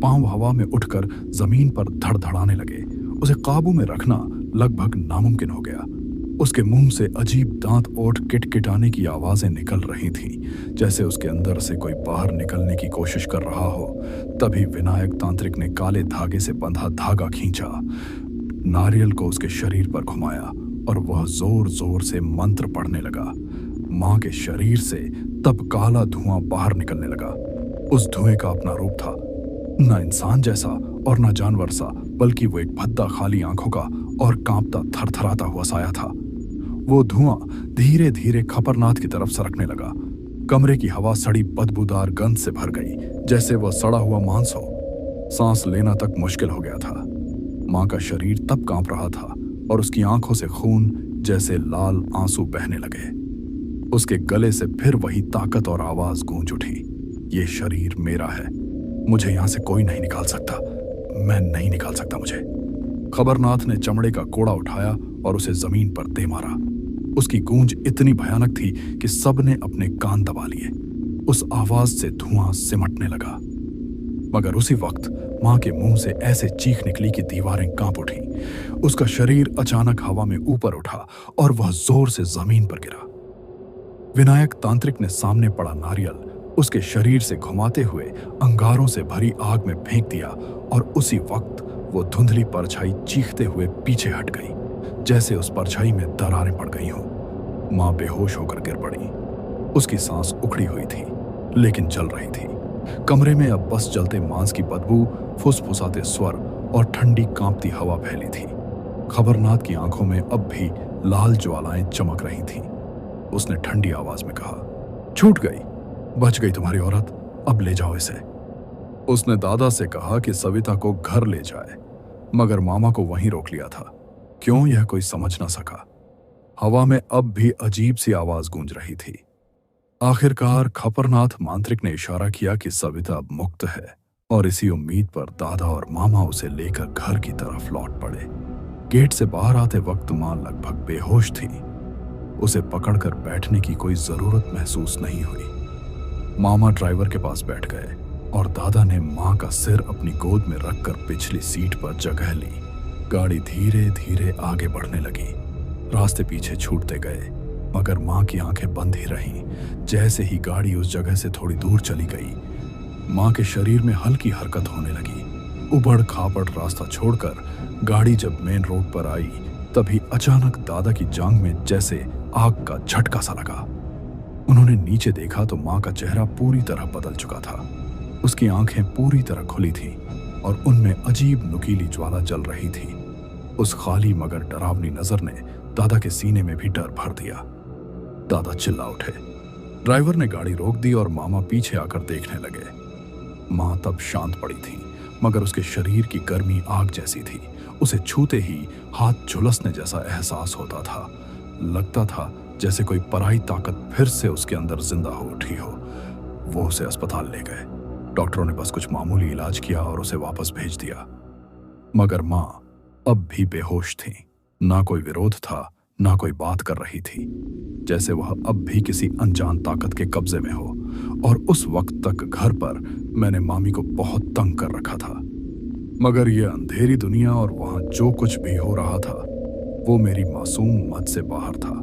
पांव हवा में उठकर जमीन पर धड़धड़ाने लगे। उसे काबू में रखना लगभग नामुमकिन हो गया। उसके मुंह से अजीब दांत ओठ किटकिटाने की आवाजें निकल रही थीं, जैसे उसके अंदर से कोई बाहर निकलने की कोशिश कर रहा हो। तभी विनायक तांत्रिक ने काले धागे से बंधा धागा खींचा, नारियल को उसके शरीर पर घुमाया और वह जोर जोर से मंत्र पढ़ने लगा। मां के शरीर से तब काला धुआं बाहर निकलने लगा। उस धुएं का अपना रूप था, न इंसान जैसा और न जानवर सा, बल्कि वो एक भद्दा खाली आंखों का और कांपता थरथराता हुआ साया था। वो धुआं धीरे धीरे खपरनाथ की तरफ सरकने लगा। कमरे की हवा सड़ी बदबूदार गंध से भर गई, जैसे वह सड़ा हुआ मांस हो। सांस लेना तक मुश्किल हो गया था। मां का शरीर तब कांप रहा था और उसकी आंखों से खून जैसे लाल आंसू बहने लगे। उसके गले से फिर वही ताकत और आवाज गूंज उठी, ये शरीर मेरा है, मुझे यहां से कोई नहीं निकाल सकता, मैं नहीं निकाल सकता मुझे। खबरनाथ ने चमड़े का कोड़ा उठाया और उसे जमीन पर दे मारा। उसकी गूंज इतनी भयानक थी कि सबने अपने कान दबा लिए। उस आवाज से धुआं सिमटने लगा। मगर उसी वक्त मां के मुंह से ऐसे चीख निकली कि दीवारें कांप उठीं। उसका शरीर अचानक हवा में ऊपर उठा और वह जोर से जमीन पर गिरा। विनायक तांत्रिक ने सामने पड़ा नारियल उसके शरीर से घुमाते हुए अंगारों से भरी आग में फेंक दिया और उसी वक्त वो धुंधली परछाई चीखते हुए पीछे हट गई, जैसे उस परछाई में दरारें पड़ गई हों। मां बेहोश होकर गिर पड़ी। उसकी सांस उखड़ी हुई थी लेकिन जल रही थी। कमरे में अब बस जलते मांस की बदबू, फुसफुसाते स्वर और ठंडी कांपती हवा फैली थी। खबरनाथ की आंखों में अब भी लाल ज्वालाएं चमक रही थीं। उसने ठंडी आवाज में कहा, छूट गई, बच गई तुम्हारी औरत, अब ले जाओ इसे। उसने दादा से कहा कि सविता को घर ले जाए, मगर मामा को वहीं रोक लिया था। क्यों, यह कोई समझ ना सका। हवा में अब भी अजीब सी आवाज गूंज रही थी। आखिरकार खपरनाथ मांत्रिक ने इशारा किया कि सविता अब मुक्त है और इसी उम्मीद पर दादा और मामा उसे लेकर घर की तरफ लौट पड़े। गेट से बाहर आते वक्त मां लगभग बेहोश थी। उसे पकड़कर बैठने की कोई जरूरत महसूस नहीं हुई। मामा ड्राइवर के पास बैठ गए और दादा ने मां का सिर अपनी गोद में रखकर पिछली सीट पर जगह ली। गाड़ी धीरे धीरे आगे बढ़ने लगी। रास्ते पीछे छूटते गए, मगर मां की आंखें बंद ही रहीं। जैसे ही गाड़ी उस जगह से थोड़ी दूर चली गई, मां के शरीर में हल्की हरकत होने लगी। उबड़ खाबड़ रास्ता छोड़कर गाड़ी जब मेन रोड पर आई, तभी अचानक दादा की जांघ में जैसे आग का झटका सा लगा। उन्होंने नीचे देखा तो मां का चेहरा पूरी तरह बदल चुका था। उसकी आंखें पूरी तरह खुली थीं और उनमें अजीब नुकीली ज्वाला जल रही थी। उस खाली मगर डरावनी नजर ने दादा के सीने में भी डर भर दिया। दादा चिल्ला उठे। ड्राइवर ने गाड़ी रोक दी और मामा पीछे आकर देखने लगे। मां तब शांत पड़ी थी, मगर उसके शरीर की गर्मी आग जैसी थी। उसे छूते ही हाथ झुलसने जैसा एहसास होता था। लगता था जैसे कोई पराई ताकत फिर से उसके अंदर जिंदा हो उठी हो। वो उसे अस्पताल ले गए। डॉक्टरों ने बस कुछ मामूली इलाज किया और उसे वापस भेज दिया। मगर मां अब भी बेहोश थी। ना कोई विरोध था, ना कोई बात कर रही थी, जैसे वह अब भी किसी अनजान ताकत के कब्जे में हो। और उस वक्त तक घर पर मैंने मामी को बहुत तंग कर रखा था, मगर यह अंधेरी दुनिया और वहां जो कुछ भी हो रहा था वो मेरी मासूम मत से बाहर था।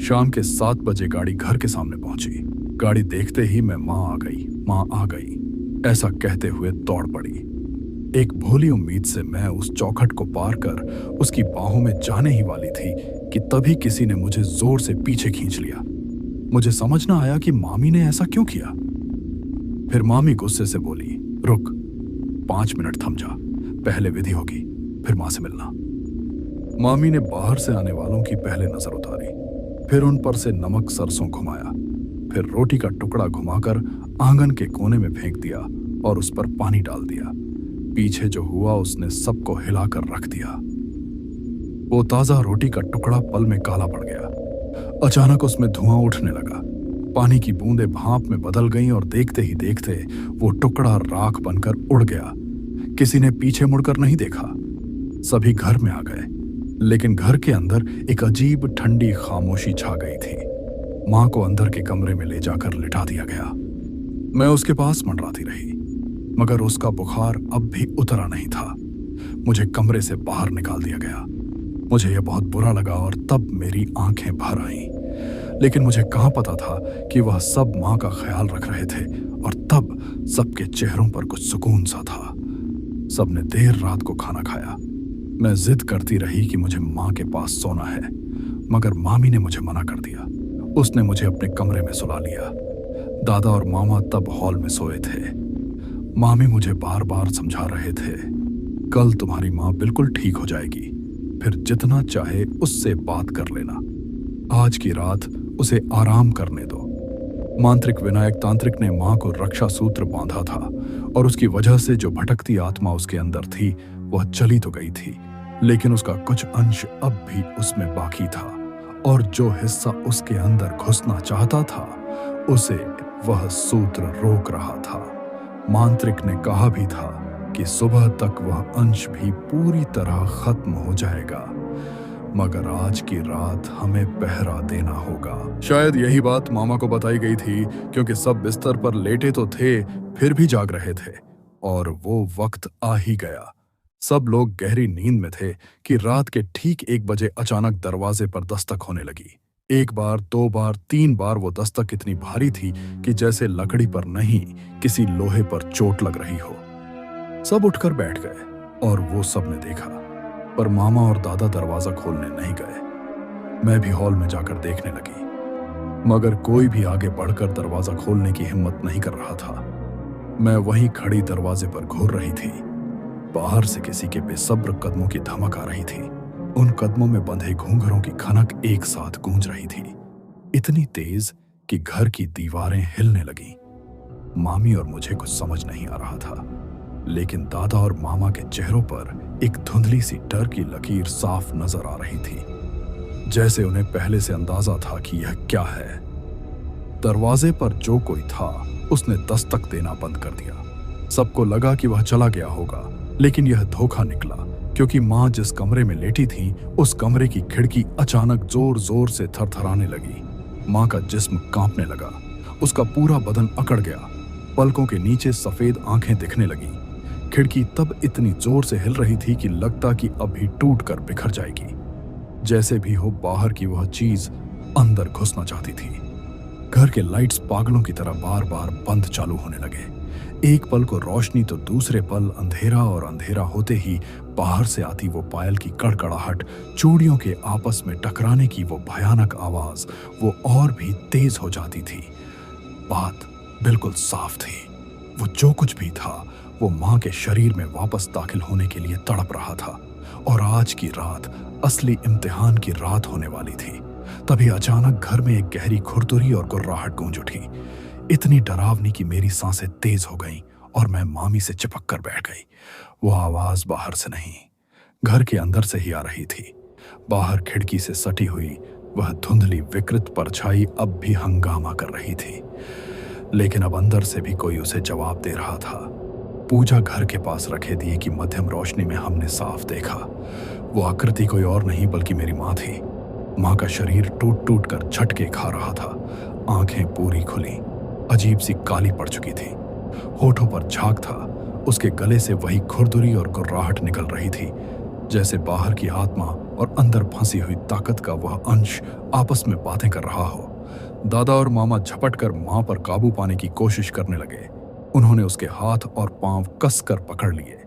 शाम के 7 बजे गाड़ी घर के सामने पहुंची। गाड़ी देखते ही मैं मां आ गई ऐसा कहते हुए दौड़ पड़ी। एक भोली उम्मीद से मैं उस चौखट को पार कर उसकी बाहों में जाने ही वाली थी कि तभी किसी ने मुझे जोर से पीछे खींच लिया। मुझे समझ ना आया कि मामी ने ऐसा क्यों किया। फिर मामी गुस्से से बोली, रुक, 5 मिनट थम जा, पहले विधि होगी, फिर मां से मिलना। मामी ने बाहर से आने वालों की पहले नजर उतारी, फिर उन पर से नमक सरसों घुमाया, फिर रोटी का टुकड़ा घुमाकर आंगन के कोने में फेंक दिया और उस पर पानी डाल दिया। पीछे जो हुआ उसने सबको हिलाकर रख दिया। वो ताजा रोटी का टुकड़ा पल में काला पड़ गया। अचानक उसमें धुआं उठने लगा। पानी की बूंदें भाप में बदल गईं और देखते ही देखते वो टुकड़ा राख बनकर उड़ गया। किसी ने पीछे मुड़कर नहीं देखा। सभी घर में आ गए, लेकिन घर के अंदर एक अजीब ठंडी खामोशी छा गई थी। मां को अंदर के कमरे में ले जाकर लिटा दिया गया। मैं उसके पास मंडराती रही, मगर उसका बुखार अब भी उतरा नहीं था। मुझे कमरे से बाहर निकाल दिया गया। मुझे यह बहुत बुरा लगा और तब मेरी आंखें भर आईं। लेकिन मुझे कहां पता था कि वह सब मां का ख्याल रख रहे थे और तब सबके चेहरों पर कुछ सुकून सा था। सबने देर रात को खाना खाया। मैं जिद करती रही कि मुझे मां के पास सोना है, मगर मामी ने मुझे मना कर दिया। उसने मुझे अपने कमरे में सुला लिया। दादा और मामा तब हॉल में सोए थे। मामी मुझे बार बार समझा रहे थे, कल तुम्हारी मां बिल्कुल ठीक हो जाएगी, फिर जितना चाहे उससे बात कर लेना, आज की रात उसे आराम करने दो। मांत्रिक विनायक तांत्रिक ने मां को रक्षा सूत्र बांधा था और उसकी वजह से जो भटकती आत्मा उसके अंदर थी वह चली तो गई थी, लेकिन उसका कुछ अंश अब भी उसमें बाकी था और जो हिस्सा उसके अंदर घुसना चाहता था उसे वह सूत्र रोक रहा था। मांत्रिक ने कहा भी था कि सुबह तक वह अंश भी पूरी तरह खत्म हो जाएगा, मगर आज की रात हमें पहरा देना होगा। शायद यही बात मामा को बताई गई थी, क्योंकि सब बिस्तर पर लेटे तो थे, फिर भी जाग रहे थे। और वो वक्त आ ही गया। सब लोग गहरी नींद में थे कि रात के ठीक 1 बजे अचानक दरवाजे पर दस्तक होने लगी। 1 बार, 2 बार, 3 बार वो दस्तक इतनी भारी थी कि जैसे लकड़ी पर नहीं, किसी लोहे पर चोट लग रही हो। सब उठकर बैठ गए और वो सब ने देखा, पर मामा और दादा दरवाजा खोलने नहीं गए। मैं भी हॉल में जाकर देखने लगी, मगर कोई भी आगे बढ़कर दरवाजा खोलने की हिम्मत नहीं कर रहा था। मैं वहीं खड़ी दरवाजे पर घूर रही थी। बाहर से किसी के बेसब्र कदमों की धमक आ रही थी। उन कदमों में बंधे घूंघरों की खनक एक साथ गूंज रही थी, इतनी तेज कि घर की दीवारें हिलने लगीं। मामी और मुझे कुछ समझ नहीं आ रहा था, लेकिन दादा और मामा के चेहरों पर एक धुंधली सी डर की लकीर साफ नजर आ रही थी, जैसे उन्हें पहले से अंदाजा था कि यह क्या है। दरवाजे पर जो कोई था उसने दस्तक देना बंद कर दिया। सबको लगा कि वह चला गया होगा, लेकिन यह धोखा निकला, क्योंकि मां जिस कमरे में लेटी थी उस कमरे की खिड़की अचानक जोर जोर से थरथराने लगी। मां का जिस्म कांपने लगा, उसका पूरा बदन अकड़ गया, पलकों के नीचे सफेद आंखें दिखने लगी। खिड़की तब इतनी जोर से हिल रही थी कि लगता कि अभी टूटकर बिखर जाएगी। जैसे भी हो, बाहर की वह चीज अंदर घुसना चाहती थी। घर के लाइट्स पागलों की तरह बार बार बंद चालू होने लगे। एक पल को रोशनी तो दूसरे पल अंधेरा, और अंधेरा होते ही बाहर से आती वो पायल की कड़कड़ाहट, चूड़ियों के आपस में टकराने की वो भयानक आवाज, वो और भी तेज हो जाती थी। बात बिल्कुल साफ थी, वो जो कुछ भी था वो मां के शरीर में वापस दाखिल होने के लिए तड़प रहा था। और आज की रात असली इम्तिहान की रात होने वाली थी। तभी अचानक घर में एक गहरी खुरदुरी और गुर्राहट गूंज उठी, इतनी डरावनी कि मेरी सांसें तेज हो गईं और मैं मामी से चिपक कर बैठ गई। वो आवाज बाहर से नहीं, घर के अंदर से ही आ रही थी। बाहर खिड़की से सटी हुई वह धुंधली विकृत परछाई अब भी हंगामा कर रही थी, लेकिन अब अंदर से भी कोई उसे जवाब दे रहा था। पूजा घर के पास रखे दिए की मध्यम रोशनी में हमने साफ देखा, वो आकृति कोई और नहीं बल्कि मेरी मां थी। मां का शरीर टूट टूट कर झटके खा रहा था, आंखें पूरी खुली, अजीब सी काली पड़ चुकी थी, होठों पर झाग था, उसके गले से वही खुरदुरी और गुर्राहट निकल रही थी, जैसे बाहर की आत्मा और अंदर फंसी हुई ताकत का वह अंश आपस में बातें कर रहा हो। दादा और मामा झपट कर मां पर काबू पाने की कोशिश करने लगे। उन्होंने उसके हाथ और पांव कसकर पकड़ लिए,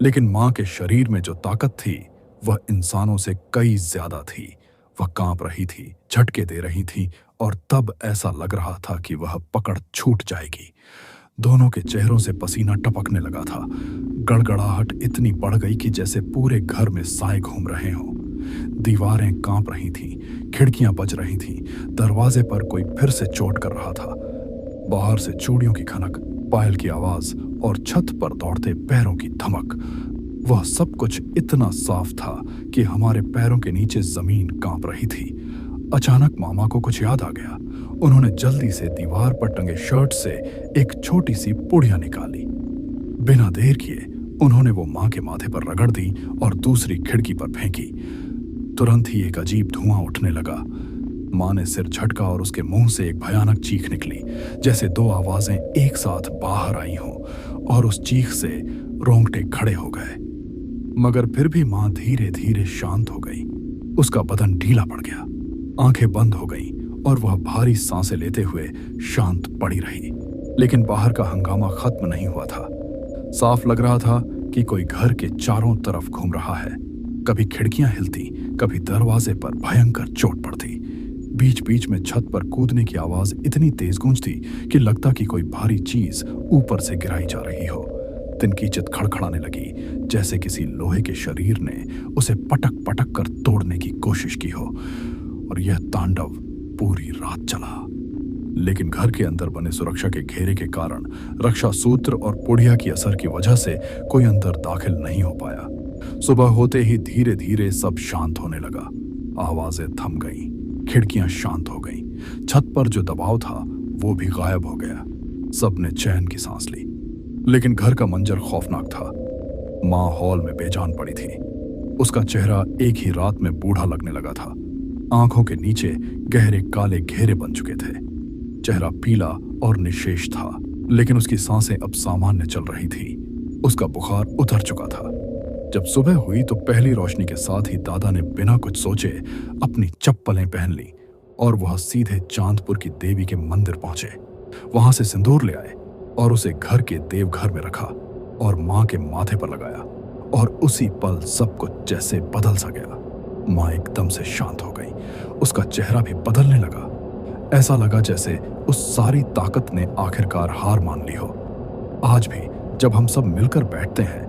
लेकिन मां के शरीर में जो ताकत थी वह इंसानों से कई ज्यादा थी। वह कांप रही थी, झटके दे रही थी, और तब ऐसा लग रहा था कि वह पकड़ छूट जाएगी। दोनों के चेहरों से पसीना टपकने लगा था। गड़गड़ाहट इतनी बढ़ गई कि जैसे पूरे घर में साए घूम रहे हों। दीवारें कांप रही थीं, खिड़कियां बज रही थीं, दरवाजे पर कोई फिर से चोट कर रहा था। बाहर से चूड़ियों की खनक, पायल की आवाज और छत पर दौड़ते पैरों की धमक, वह सब कुछ इतना साफ था कि हमारे पैरों के नीचे जमीन कांप रही थी। अचानक मामा को कुछ याद आ गया। उन्होंने जल्दी से दीवार पर टंगे शर्ट से एक छोटी सी पुड़िया निकाली। बिना देर किए उन्होंने वो मां के माथे पर रगड़ दी और दूसरी खिड़की पर फेंकी। तुरंत ही एक अजीब धुआं उठने लगा। मां ने सिर झटका और उसके मुंह से एक भयानक चीख निकली, जैसे 2 आवाजें एक साथ बाहर आई हों, और उस चीख से रोंगटे खड़े हो गए। मगर फिर भी मां धीरे धीरे शांत हो गई। उसका बदन ढीला पड़ गया, आंखें बंद हो गईं और वह भारी सांसें लेते हुए शांत पड़ी रही। लेकिन बाहर का हंगामा खत्म नहीं हुआ था। साफ लग रहा था कि कोई घर के चारों तरफ घूम रहा है। कभी खिड़कियां हिलती, कभी दरवाजे पर भयंकर चोट पड़ती। बीच बीच में छत पर कूदने की आवाज इतनी तेज गूंजती कि लगता कि कोई भारी चीज ऊपर से गिराई जा रही हो। तिनकी चित खड़खड़ाने लगी, जैसे किसी लोहे के शरीर ने उसे पटक पटक कर तोड़ने की कोशिश की हो। और यह तांडव पूरी रात चला। लेकिन घर के अंदर बने सुरक्षा के घेरे के कारण, रक्षा सूत्र और पुड़िया की असर की वजह से कोई अंदर दाखिल नहीं हो पाया। सुबह होते ही धीरे धीरे सब शांत होने लगा। आवाजें थम गईं, खिड़कियां शांत हो गईं, छत पर जो दबाव था वो भी गायब हो गया। सबने चैन की सांस ली। लेकिन घर का मंजर खौफनाक था। मां हॉल में बेजान पड़ी थी। उसका चेहरा एक ही रात में बूढ़ा लगने लगा था। आंखों के नीचे गहरे काले घेरे बन चुके थे। चेहरा पीला और निशेष था, लेकिन उसकी सांसें अब सामान्य चल रही थी। उसका बुखार उतर चुका था। जब सुबह हुई तो पहली रोशनी के साथ ही दादा ने बिना कुछ सोचे अपनी चप्पलें पहन ली और वह सीधे चांदपुर की देवी के मंदिर पहुंचे। वहां से सिंदूर ले आए और उसे घर के देवघर में रखा और मां के माथे पर लगाया, और उसी पल सब कुछ जैसे बदल सा गया। मां एकदम से शांत हो गई। उसका चेहरा भी बदलने लगा। ऐसा लगा जैसे उस सारी ताकत ने आखिरकार हार मान ली हो। आज भी जब हम सब मिलकर बैठते हैं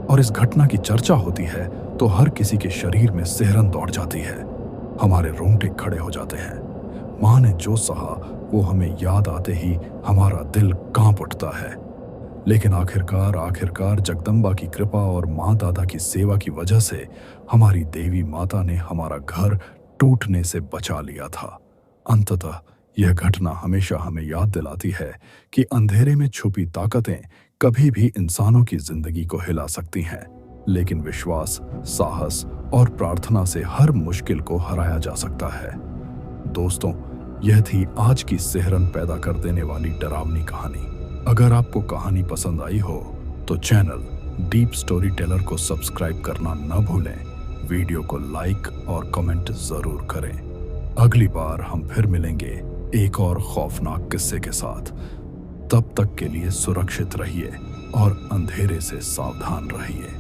और इस घटना की चर्चा होती है तो हर किसी के शरीर में सिहरन दौड़ जाती है। हमारे रोंगटे खड़े हो जाते हैं। मां ने जो सहा वो हमें याद आते ही हमारा दिल कांप उठता है। लेकिन आखिरकार जगदम्बा की कृपा और मां दादा की सेवा की वजह से हमारी देवी माता ने हमारा घर टूटने से बचा लिया था। अंततः यह घटना हमेशा हमें याद दिलाती है कि अंधेरे में छुपी ताकतें कभी भी इंसानों की जिंदगी को हिला सकती हैं, लेकिन विश्वास, साहस और प्रार्थना से हर मुश्किल को हराया जा सकता है। दोस्तों, यह थी आज की सिहरन पैदा कर देने वाली डरावनी कहानी। अगर आपको कहानी पसंद आई हो तो चैनल डीप स्टोरी टेलर को सब्सक्राइब करना न भूलें। वीडियो को लाइक और कमेंट जरूर करें। अगली बार हम फिर मिलेंगे एक और खौफनाक किस्से के साथ। तब तक के लिए सुरक्षित रहिए और अंधेरे से सावधान रहिए।